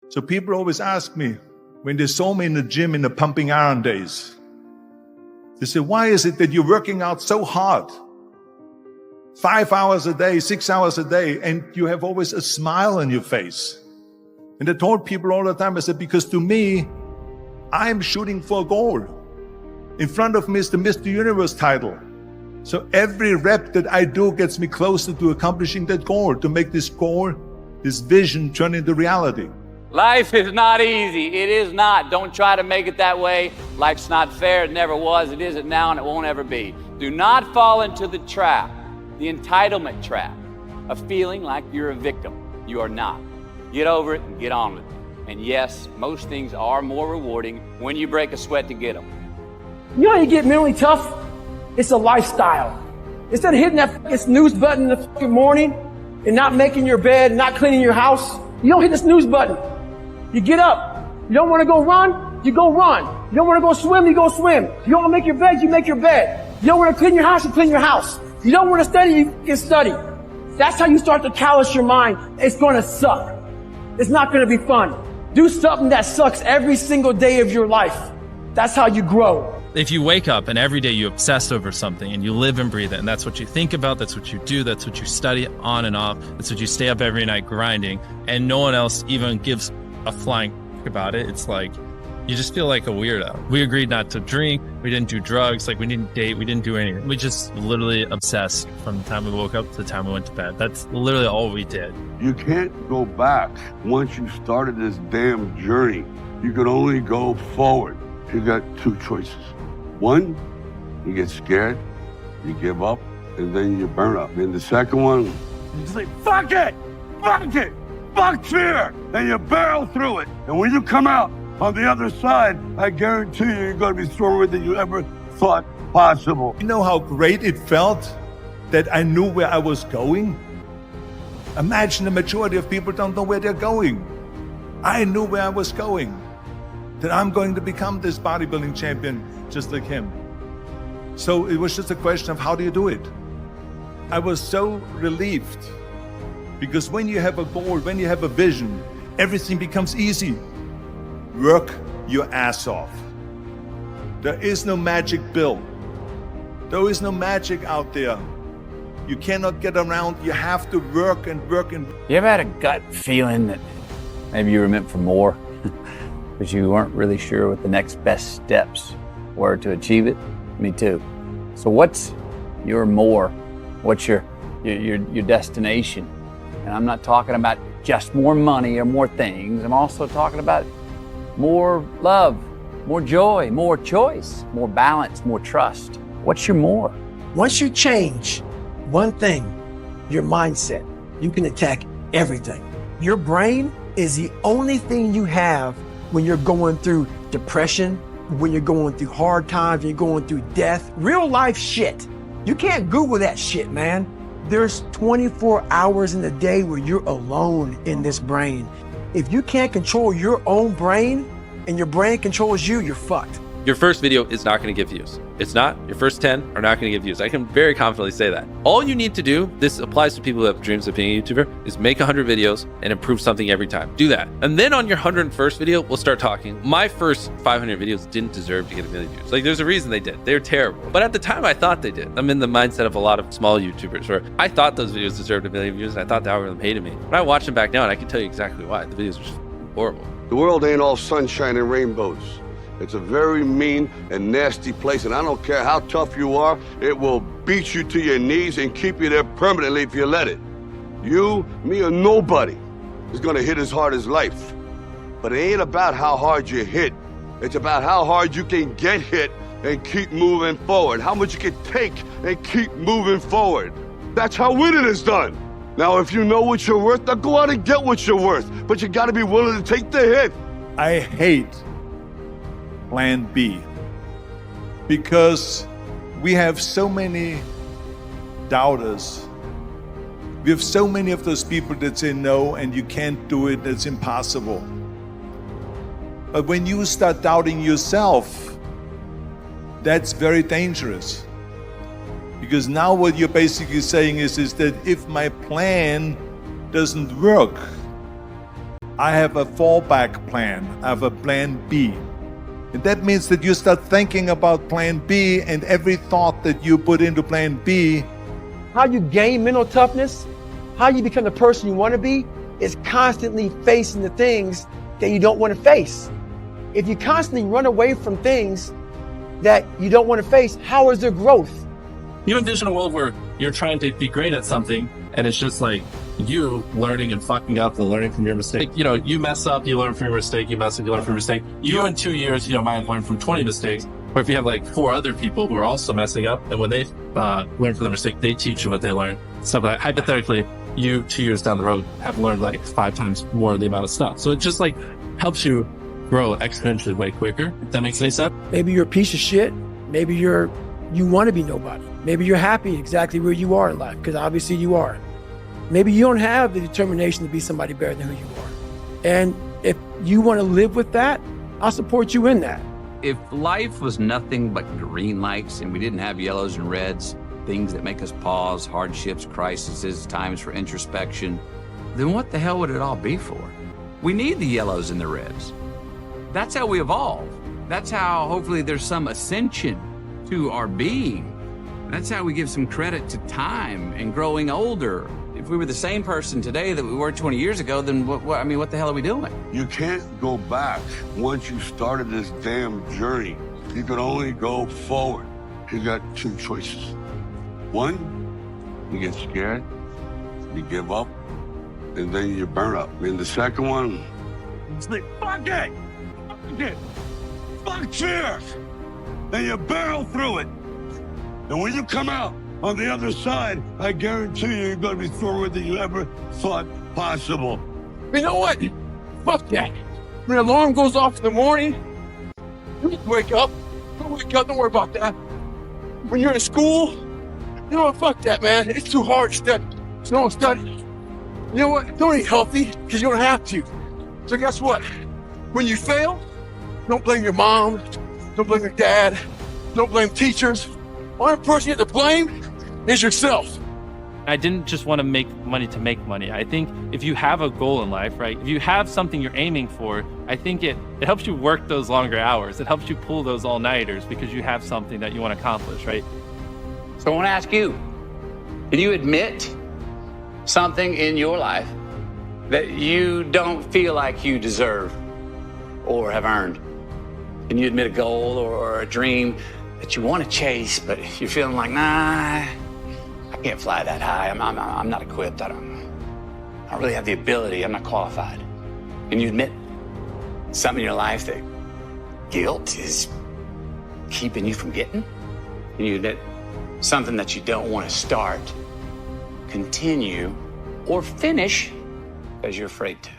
So people always ask me, when they saw me in the gym in the pumping iron days, they say, why is it that you're working out so hard? 5 hours a day, 6 hours a day, and you have always a smile on your face. And I told people all the time, I said, because to me, I'm shooting for a goal. In front of me is the Mr. Universe title. So every rep that I do gets me closer to accomplishing that goal, to make this goal, this vision turn into reality. Life is not easy. It is not. Don't try to make it that way. Life's not fair. It never was. It isn't now, and it won't ever be. Do not fall into the trap, the entitlement trap, of feeling like you're a victim. You are not. Get over it and get on with it. And yes, most things are more rewarding when you break a sweat to get them. You know how you get mentally tough? It's a lifestyle. Instead of hitting that snooze button in the fucking morning and not making your bed, not cleaning your house, you don't hit the snooze button. You get up. You don't want to go run, you go run. You don't want to go swim, you go swim. You don't want to make your bed, you make your bed. You don't want to clean your house, you clean your house. You don't want to study, you can study. That's how you start to callous your mind. It's going to suck. It's not going to be fun. Do something that sucks every single day of your life. That's how you grow. If you wake up and every day you obsess over something and you live and breathe it, and that's what you think about, that's what you do, that's what you study on and off, that's what you stay up every night grinding, and no one else even gives a flying about it, it's like, you just feel like a weirdo. We agreed not to drink, we didn't do drugs, like we didn't date, we didn't do anything. We just literally obsessed from the time we woke up to the time we went to bed. That's literally all we did. You can't go back. Once you started this damn journey, you can only go forward. You got two choices. One, you get scared, you give up, and then you burn up. And the second one, you say, fuck it, fuck fear, and you barrel through it. And when you come out on the other side, I guarantee you, you're gonna be stronger than you ever thought possible. You know how great it felt that I knew where I was going? Imagine the majority of people don't know where they're going. I knew where I was going, that I'm going to become this bodybuilding champion just like him. So it was just a question of how do you do it? I was so relieved because when you have a goal, when you have a vision, everything becomes easy. Work your ass off. There is no magic pill. There is no magic out there. You cannot get around. You have to work and work and... You ever had a gut feeling that maybe you were meant for more, but you weren't really sure what the next best steps were to achieve it? Me too. So what's your more? What's your destination? And I'm not talking about just more money or more things. I'm also talking about more love, more joy, more choice, more balance, more trust. What's your more? Once you change one thing, your mindset, you can attack everything. Your brain is the only thing you have when you're going through depression, when you're going through hard times, when you're going through death, real life shit. You can't Google that shit, man. There's 24 hours in the day where you're alone in this brain. If you can't control your own brain and your brain controls you, you're fucked. Your first video is not going to get views. It's not. Your first 10 are not going to get views. I can very confidently say that. All you need to do, this applies to people who have dreams of being a YouTuber, is make 100 videos and improve something every time. Do that. And then on your 101st video, we'll start talking. My first 500 videos didn't deserve to get a million views. Like, there's a reason they did. They're terrible. But at the time, I thought they did. I'm in the mindset of a lot of small YouTubers where I thought those videos deserved a million views and I thought the algorithm hated me. When I watch them back now, and I can tell you exactly why. The videos were just horrible. The world ain't all sunshine and rainbows. It's a very mean and nasty place, and I don't care how tough you are, it will beat you to your knees and keep you there permanently if you let it. You, me, or nobody is gonna hit as hard as life. But it ain't about how hard you hit. It's about how hard you can get hit and keep moving forward. How much you can take and keep moving forward. That's how winning is done. Now, if you know what you're worth, now go out and get what you're worth. But you gotta be willing to take the hit. I hate Plan B because we have so many doubters. We have so many of those people that say no and you can't do it, it's impossible. But when you start doubting yourself, that's very dangerous. Because now what you're basically saying is that if my plan doesn't work, I have a fallback plan. I have a plan B. And that means that you start thinking about plan B, and every thought that you put into plan B. How you gain mental toughness, how you become the person you want to be, is constantly facing the things that you don't want to face. If you constantly run away from things that you don't want to face, how is there growth? You envision a world where you're trying to be great at something, and it's just like you learning and fucking up and learning from your mistake. You know, you mess up, you learn from your mistake, you mess up, you learn from your mistake. You in 2 years, might learn from 20 mistakes. Or if you have like 4 other people who are also messing up, and when they learn from their mistake, they teach you what they learn. Stuff like hypothetically, you 2 years down the road have learned like 5 times more of the amount of stuff. So it just like helps you grow exponentially way quicker. If that makes any sense. Maybe you're a piece of shit. Maybe you want to be nobody. Maybe you're happy exactly where you are in life, because obviously you are. Maybe you don't have the determination to be somebody better than who you are. And if you want to live with that, I'll support you in that. If life was nothing but green lights and we didn't have yellows and reds, things that make us pause, hardships, crises, times for introspection, then what the hell would it all be for? We need the yellows and the reds. That's how we evolve. That's how hopefully there's some ascension to our being. That's how we give some credit to time and growing older. If we were the same person today that we were 20 years ago, then what the hell are we doing? You can't go back once you started this damn journey. You can only go forward. You got 2 choices. One, you get scared, you give up, and then you burn up. And the second one, it's like, fuck it, fuck fear. Then you barrel through it. And when you come out on the other side, I guarantee you're going to be stronger than you ever thought possible. You know what? Fuck that. When the alarm goes off in the morning, you wake up. Don't wake up. Don't worry about that. When you're in school, you know what? Fuck that, man. It's too hard to study. So don't study. You know what? Don't eat healthy, because you don't have to. So guess what? When you fail, don't blame your mom. Don't blame your dad. Don't blame teachers. Only person you have to blame is yourself. I didn't just want to make money. I think if you have a goal in life, right? If you have something you're aiming for, I think it helps you work those longer hours. It helps you pull those all-nighters because you have something that you want to accomplish, right? So I want to ask you, can you admit something in your life that you don't feel like you deserve or have earned? Can you admit a goal or a dream that you want to chase, but you're feeling like, nah, I can't fly that high. I'm not equipped. I don't really have the ability. I'm not qualified. Can you admit something in your life that guilt is keeping you from getting? Can you admit something that you don't want to start, continue, or finish because you're afraid to?